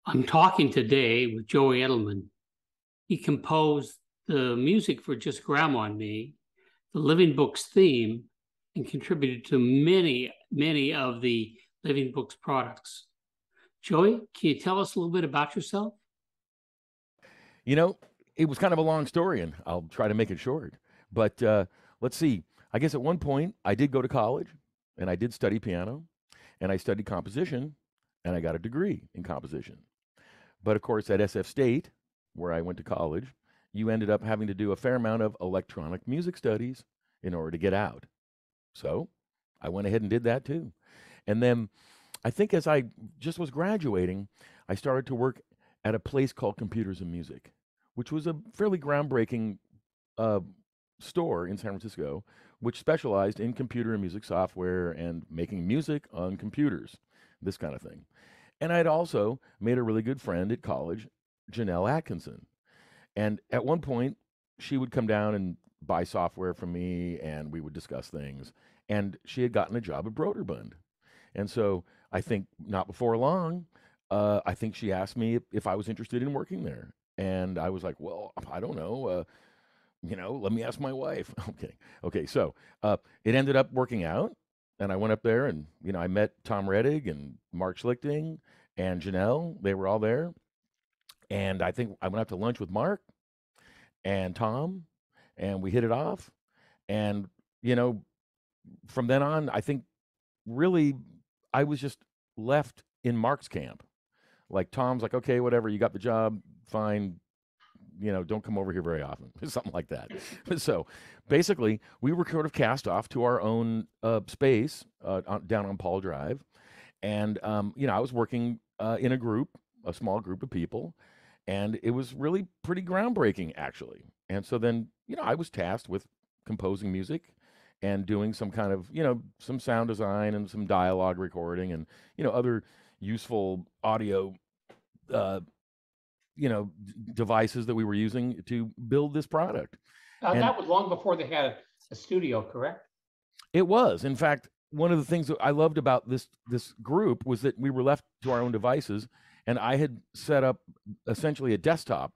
I'm talking today with Joey Edelman. He composed the music for Just Grandma and Me, the Living Books theme, and contributed to many of the Living Books products. Joey, can you tell us a little bit about yourself? You know, it was kind of a long story, and I'll try to make it short. But let's see. I guess at one point I did go to college, and I did study piano, and I studied composition, and I got a degree in composition. But of course, at SF State, where I went to college, you ended up having to do a fair amount of electronic music studies in order to get out. So I went ahead and did that too. And then I think as I just was graduating, I started to work at a place called Computers and Music, which was a fairly groundbreaking uh, store in San Francisco, which specialized in computer and music software and making music on computers, this kind of thing. And I'd also made a really good friend at college, Janelle Atkinson. And at one point, she would come down and buy software from me, and we would discuss things. And she had gotten a job at Broderbund. And so I think not before long, I think she asked me if I was interested in working there. And I was like, well, I don't know. Let me ask my wife. Okay. Okay. So it ended up working out. And I went up there and, I met Tom Reddig and Mark Schlichting and Janelle. They were all there. And I think I went out to lunch with Mark and Tom, and we hit it off. And, you know, from then on, I think really I was just left in Mark's camp. Like Tom's like, okay, whatever, you got the job, fine. Don't come over here very often, something like that. So basically, we were sort of cast off to our own space down on Paul Drive. And, I was working in a small group of people, and it was really pretty groundbreaking, actually. And so then, I was tasked with composing music and doing some kind of, some sound design and some dialogue recording and, other useful audio uh, devices that we were using to build this product. And That was long before they had a studio, correct? it was, in fact, one of the things that I loved about this group was that we were left to our own devices, and I had set up essentially a desktop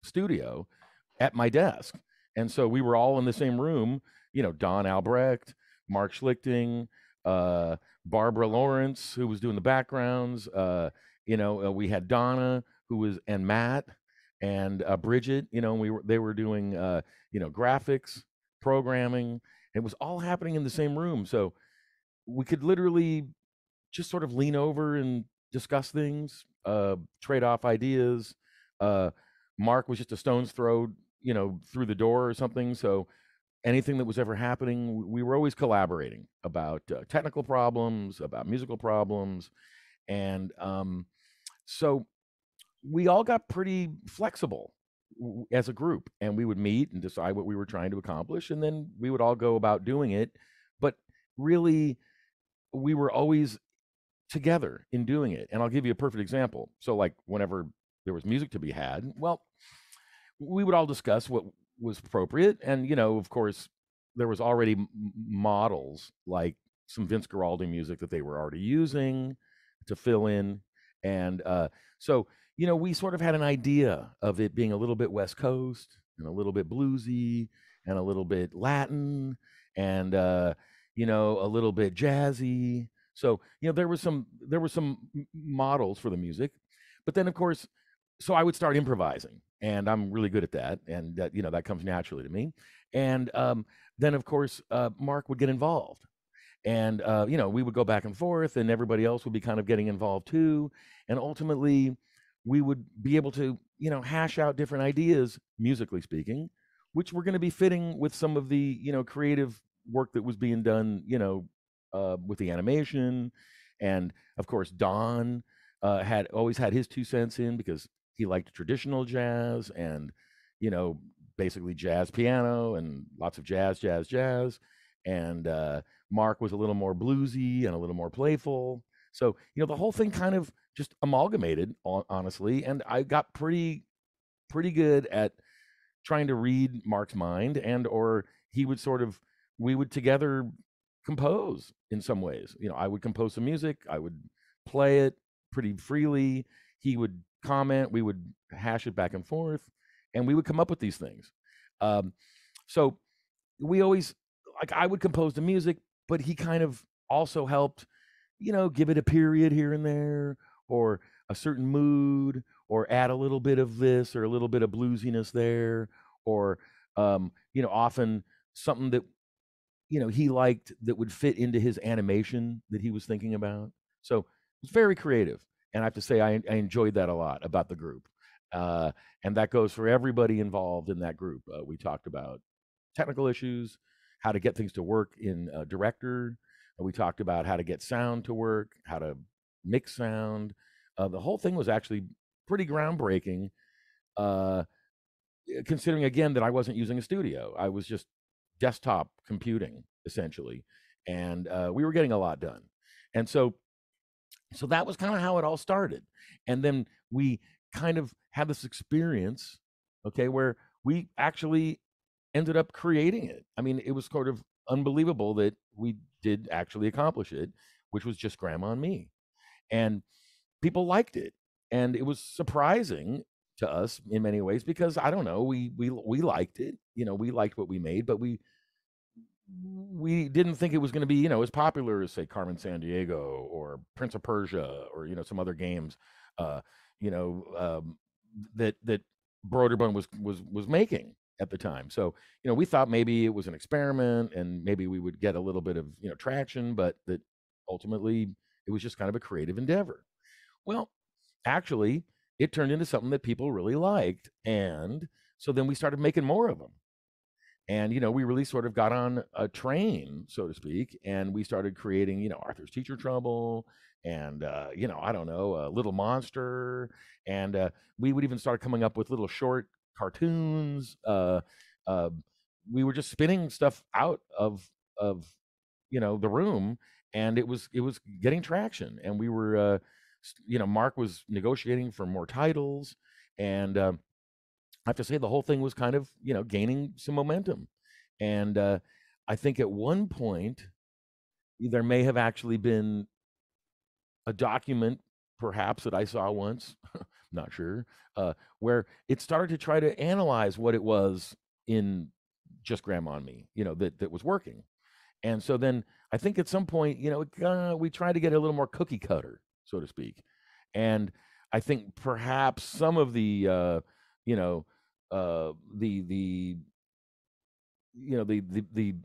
studio at my desk, and so we were all in the same room. Don Albrecht, Mark Schlichting, Barbara Lawrence, who was doing the backgrounds. We had Donna, who was and Matt and Bridget. And they were doing graphics, programming. It was all happening in the same room, so we could literally just sort of lean over and discuss things, trade off ideas. Uh, Mark was just a stone's throw, through the door or something. So anything that was ever happening, we were always collaborating about technical problems, about musical problems, and so we all got pretty flexible as a group, and we would meet and decide what we were trying to accomplish, and then we would all go about doing it. But really, we were always together in doing it. And I'll give you a perfect example. So, like, whenever there was music to be had, well, we would all discuss what was appropriate. And, of course, there was already models like some Vince Guaraldi music that they were already using to fill in. And so, we sort of had an idea of it being a little bit West Coast and a little bit bluesy and a little bit Latin and, a little bit jazzy. So, there were some models for the music, but then of course, so I would start improvising, and I'm really good at that, and that comes naturally to me. And then of course, Mark would get involved, and we would go back and forth, and everybody else would be kind of getting involved too, and ultimately, we would be able to hash out different ideas, musically speaking, which were going to be fitting with some of the creative work that was being done, with the animation. And of course, Don had always had his 2 cents in because he liked traditional jazz and, you know, basically jazz piano and lots of jazz. And Mark was a little more bluesy and a little more playful. So, the whole thing kind of just amalgamated, honestly. And I got pretty good at trying to read Mark's mind, and or he would sort of we would together compose in some ways. I would compose some music, I would play it pretty freely. he would comment, we would hash it back and forth, and we would come up with these things. So we always, like, I would compose the music, but he kind of also helped, give it a period here and there, or a certain mood, or add a little bit of this or a little bit of bluesiness there, or often something that he liked that would fit into his animation that he was thinking about. So it's very creative, and I have to say I enjoyed that a lot about the group, and that goes for everybody involved in that group. We talked about technical issues, how to get things to work in Director. We talked about how to get sound to work, how to mix sound. The whole thing was actually pretty groundbreaking, considering again that I wasn't using a studio. I was just desktop computing essentially, and we were getting a lot done. And so that was kind of how it all started. And then we kind of had this experience, okay, where we actually ended up creating it. I mean, it was sort of unbelievable that we did actually accomplish it, which was just Grandma and Me. And people liked it. And it was surprising to us in many ways because I don't know, we liked it. We liked what we made, but we didn't think it was going to be, as popular as say Carmen Sandiego or Prince of Persia or some other games, uh, that Broderbund was making at the time. So we thought maybe it was an experiment and maybe we would get a little bit of traction, but that ultimately it was just kind of a creative endeavor. Well, actually, it turned into something that people really liked, and so then we started making more of them. And we really sort of got on a train, so to speak, and we started creating Arthur's Teacher Trouble, and I don't know, Little Monster, and we would even start coming up with little short cartoons. Uh, we were just spinning stuff out of the room, and it was getting traction, and we were Mark was negotiating for more titles, and I have to say the whole thing was kind of, gaining some momentum. And I think at one point there may have actually been a document, perhaps that I saw once, not sure, where it started to try to analyze what it was in Just Grandma and Me, that was working. And so then I think at some point, we tried to get a little more cookie cutter, so to speak. And I think perhaps some of the, the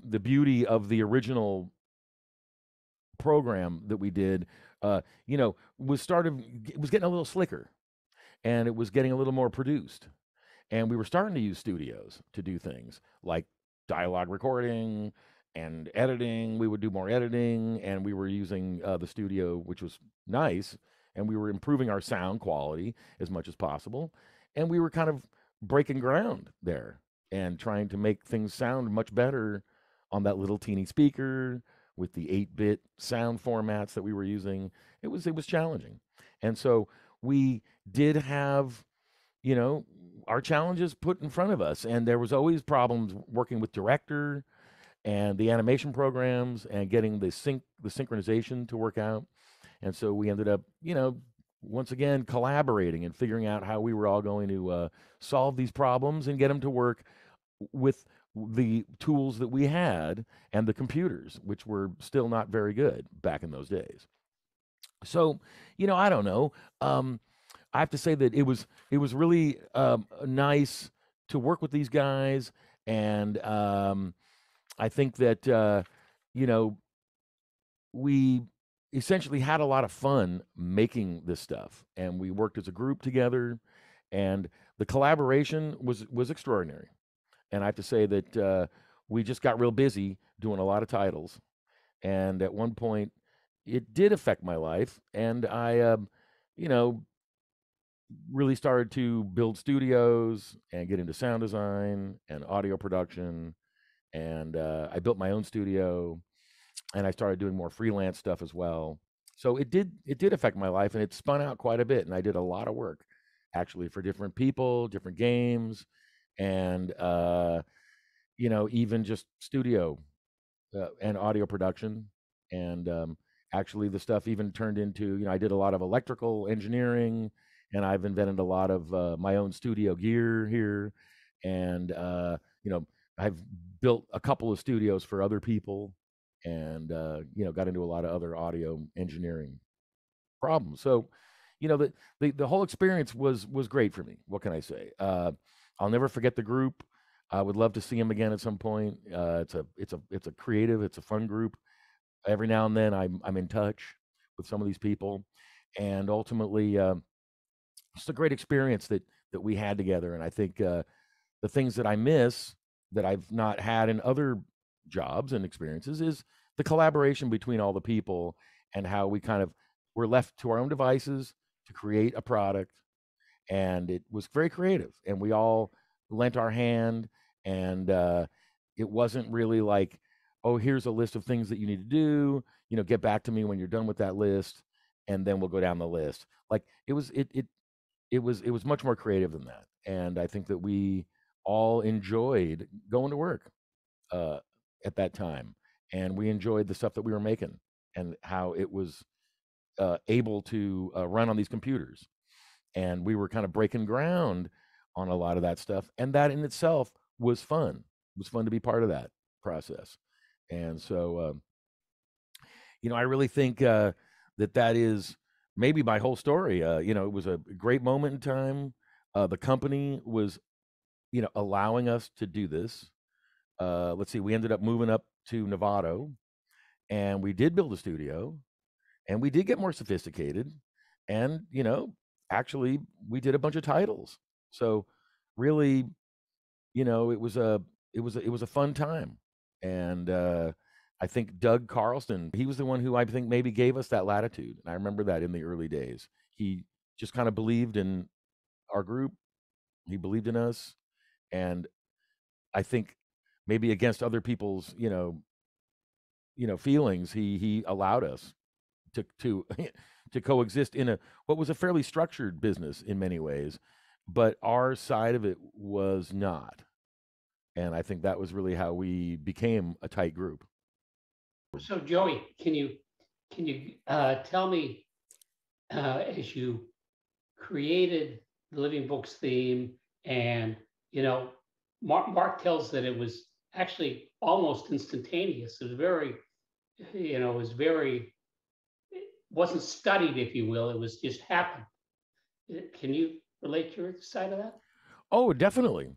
the beauty of the original program that we did, it was getting a little slicker, and it was getting a little more produced. And we were starting to use studios to do things like dialogue recording and editing. We would do more editing, and we were using the studio, which was nice, and we were improving our sound quality as much as possible. And we were kind of breaking ground there and trying to make things sound much better on that little teeny speaker with the 8-bit sound formats that we were using. It was challenging. And so we did have, our challenges put in front of us, and there was always problems working with Director and the animation programs and getting the synchronization to work out. And so we ended up, once again collaborating and figuring out how we were all going to solve these problems and get them to work with the tools that we had and the computers, which were still not very good back in those days. So, I don't know. I have to say that it was really nice to work with these guys, and I think that we essentially had a lot of fun making this stuff, and we worked as a group together, and the collaboration was extraordinary. And I have to say that we just got real busy doing a lot of titles, and at one point, it did affect my life, and I, you know, really started to build studios and get into sound design and audio production, and I built my own studio, and I started doing more freelance stuff as well. So it did affect my life, and it spun out quite a bit, and I did a lot of work actually for different people, different games, and even just studio and audio production. And actually, the stuff even turned into, I did a lot of electrical engineering and I've invented a lot of my own studio gear here, and you know, I've built a couple of studios for other people, and you know, got into a lot of other audio engineering problems. So, you know, the whole experience was great for me. What can I say? I'll never forget the group. I would love to see them again at some point. It's a creative, it's a fun group. Every now and then, I'm in touch with some of these people, and ultimately, it's a great experience that we had together. And I think the things that I miss that I've not had in other jobs and experiences is the collaboration between all the people, and how we kind of were left to our own devices to create a product. And it was very creative, and we all lent our hand. And it wasn't really like, oh, here's a list of things that you need to do, you know, get back to me when you're done with that list, and then we'll go down the list. Like, it was much more creative than that. And I think that we all enjoyed going to work uh, at that time, and we enjoyed the stuff that we were making, and how it was able to run on these computers. And we were kind of breaking ground on a lot of that stuff, and that in itself was fun. It was fun to be part of that process. And so, you know, I really think that is maybe my whole story. You know, it was a great moment in time. The company was, you know, allowing us to do this. Let's see, we ended up moving up to Novato, and we did build a studio, and we did get more sophisticated, and, you know, actually we did a bunch of titles. So really, you know, it was a fun time. And I think Doug Carlston, he was the one who I think maybe gave us that latitude. And I remember that in the early days. He just kind of believed in our group. He believed in us. And I think maybe against other people's, feelings, he allowed us to to coexist in a what was a fairly structured business in many ways, but our side of it was not. And I think that was really how we became a tight group. So Joey, can you tell me as you created the Living Books theme, and you know, Mark tells that it was actually almost instantaneous. It was very, it was very, it wasn't studied, if you will. It was just happened. Can you relate your side of that? Oh, definitely.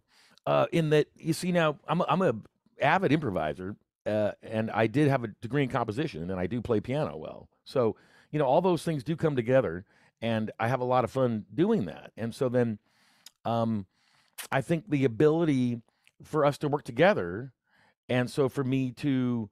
In that, you see, now I'm a avid improviser, and I did have a degree in composition, and I do play piano well. So, you know, all those things do come together, and I have a lot of fun doing that. And so then, um, I think the ability for us to work together, and so for me to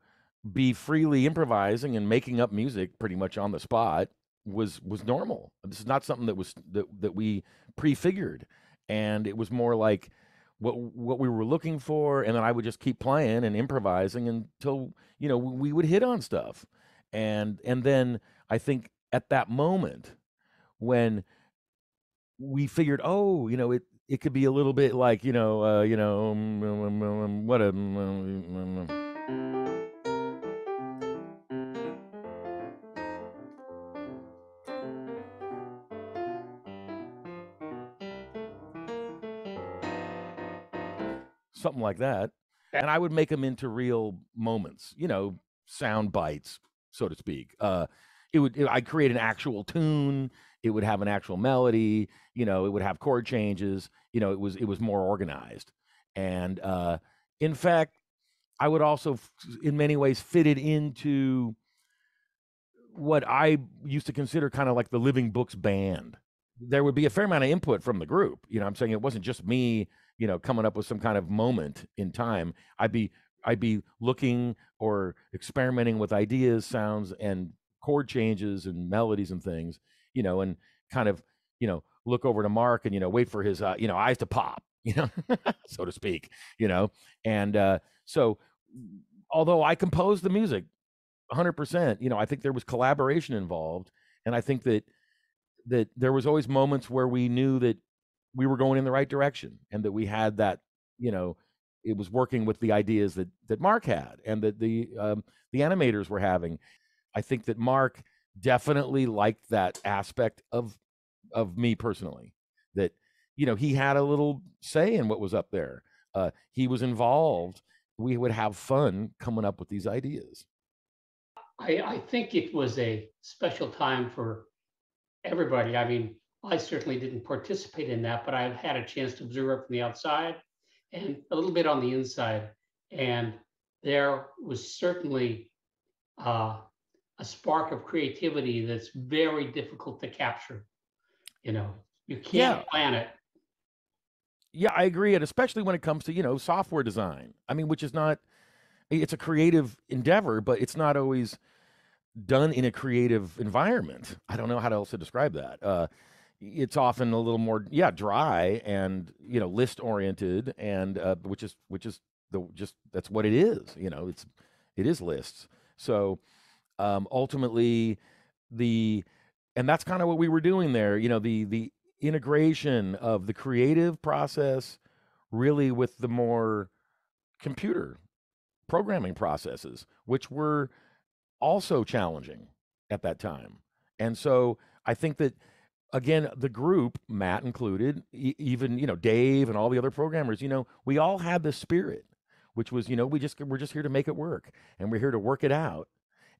be freely improvising and making up music pretty much on the spot was normal. This is not something that we prefigured, and it was more like what we were looking for. And then I would just keep playing and improvising until, you know, we would hit on stuff. And then I think at that moment when we figured, oh, you know, it could be a little bit like, what a something like that. And I would make them into real moments, you know, sound bites, so to speak. I'd create an actual tune. It would have an actual melody. You know, it would have chord changes. You know, it was more organized. And in fact, I would also, in many ways, fit it into what I used to consider kind of like the Living Books band. There would be a fair amount of input from the group. You know, I'm saying it wasn't just me, you know, coming up with some kind of moment in time. I'd be looking or experimenting with ideas, sounds, and chord changes and melodies and things, you know, and kind of, you know, look over to Mark and, you know, wait for his, eyes to pop, you know, so to speak, you know. And so although I composed the music 100%, you know, I think there was collaboration involved. And I think that there was always moments where we knew that we were going in the right direction, and that we had that, you know, it was working with the ideas that Mark had, and that the animators were having. I think that Mark definitely liked that aspect of of me personally, that he had a little say in what was up there. He was involved. We would have fun coming up with these ideas. I think it was a special time for everybody. I mean, I certainly didn't participate in that, but I've had a chance to observe it from the outside and a little bit on the inside. And there was certainly a spark of creativity that's very difficult to capture. You can't Yeah, plan it. yeah, I agree, and especially when it comes to software design. I mean, which is not, it's a creative endeavor, but it's not always done in a creative environment. I don't know how else to describe that. It's often a little more, dry and list oriented, and which is that's what it is. It is lists. So ultimately, and that's kind of what we were doing there. The integration of the creative process really with the more computer programming processes, which were also challenging at that time. And so I think that, again, the group, Matt included, even Dave and all the other programmers, we all had this spirit, which was we're just here to make it work, and we're here to work it out,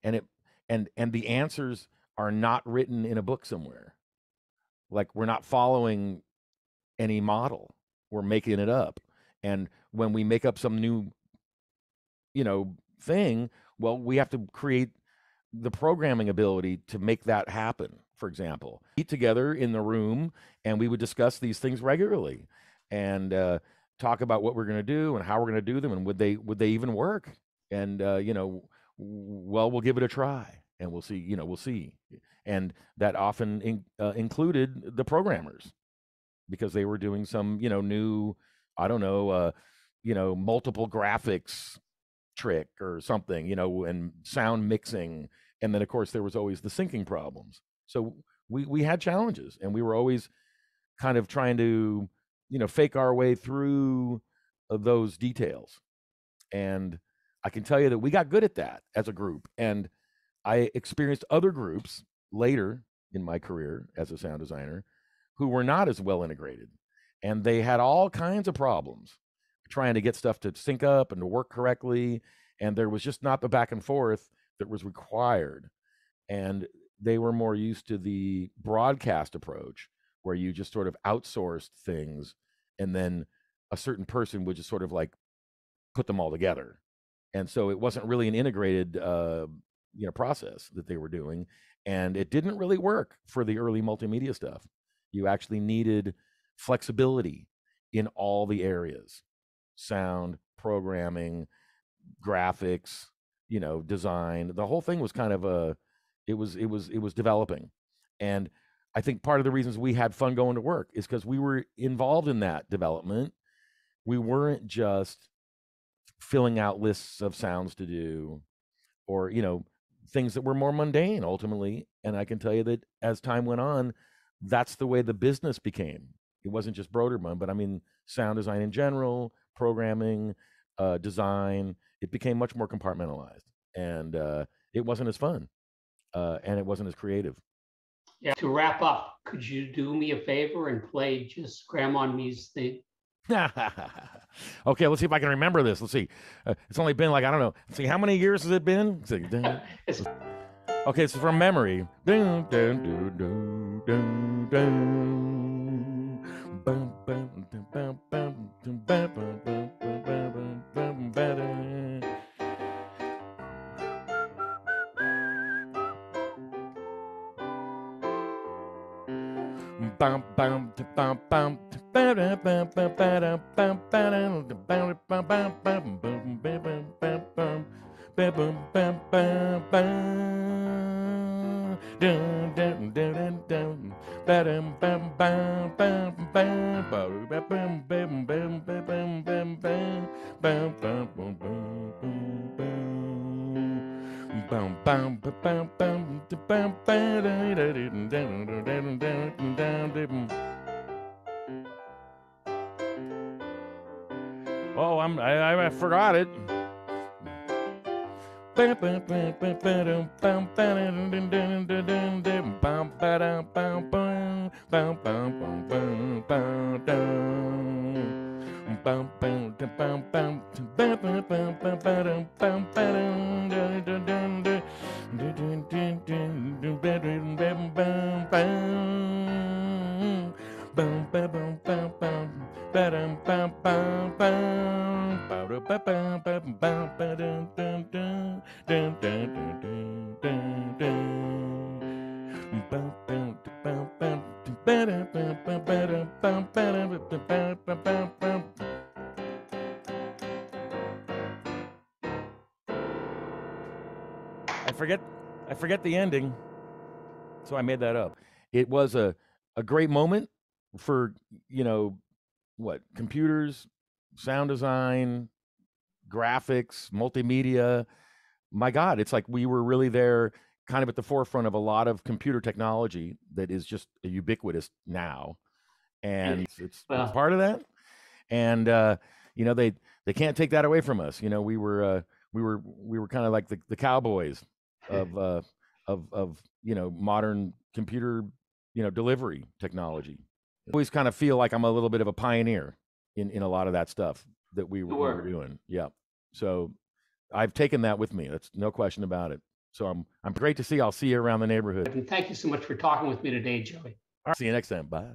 and the answers are not written in a book somewhere. Like, we're not following any model, we're making it up. And when we make up some new thing, well, we have to create the programming ability to make that happen. For example, eat together in the room, and we would discuss these things regularly, and talk about what we're going to do and how we're going to do them, and would they even work. And well, we'll give it a try, and we'll see. We'll see. And that often included the programmers, because they were doing some new, I don't know, multiple graphics trick or something, and sound mixing. And then, of course, there was always the syncing problems. So we had challenges, and we were always kind of trying to, fake our way through those details. And I can tell you that we got good at that as a group. And I experienced other groups later in my career as a sound designer who were not as well integrated. And they had all kinds of problems trying to get stuff to sync up and to work correctly. And there was just not the back and forth that was required. And they were more used to the broadcast approach, where you just sort of outsourced things, and then a certain person would just sort of like put them all together. And so it wasn't really an integrated process that they were doing. And it didn't really work for the early multimedia stuff. You actually needed flexibility in all the areas: sound, programming, graphics, design. The whole thing was kind of it was developing. And I think part of the reasons we had fun going to work is because we were involved in that development. We weren't just filling out lists of sounds to do, or things that were more mundane ultimately. And I can tell you that as time went on, that's the way the business became. It wasn't just Broderman, but I mean, sound design in general, programming, design. It became much more compartmentalized, and it wasn't as fun, and it wasn't as creative. Yeah. To wrap up, could you do me a favor and play just Grandma and Me's theme? Okay, let's see if I can remember this. Let's see. It's only been like, I don't know. Let's see, how many years has it been? Okay, it's from memory. Oh, I forgot it. I forget the ending, so I made that up. It was a great moment for, you know, what, computers, sound design, graphics, multimedia. My God, it's like we were really there, kind of at the forefront of a lot of computer technology that is just ubiquitous now, and it's Well, part of that. And you know, they can't take that away from us. You know, we were kind of like the cowboys of you know, modern computer, you know, delivery technology. I always kind of feel like I'm a little bit of a pioneer in a lot of that stuff that we were doing. Yeah. So I've taken that with me. That's no question about it. So I'm great to see. I'll see you around the neighborhood. and thank you so much for talking with me today, Joey. All right, see you next time. Bye.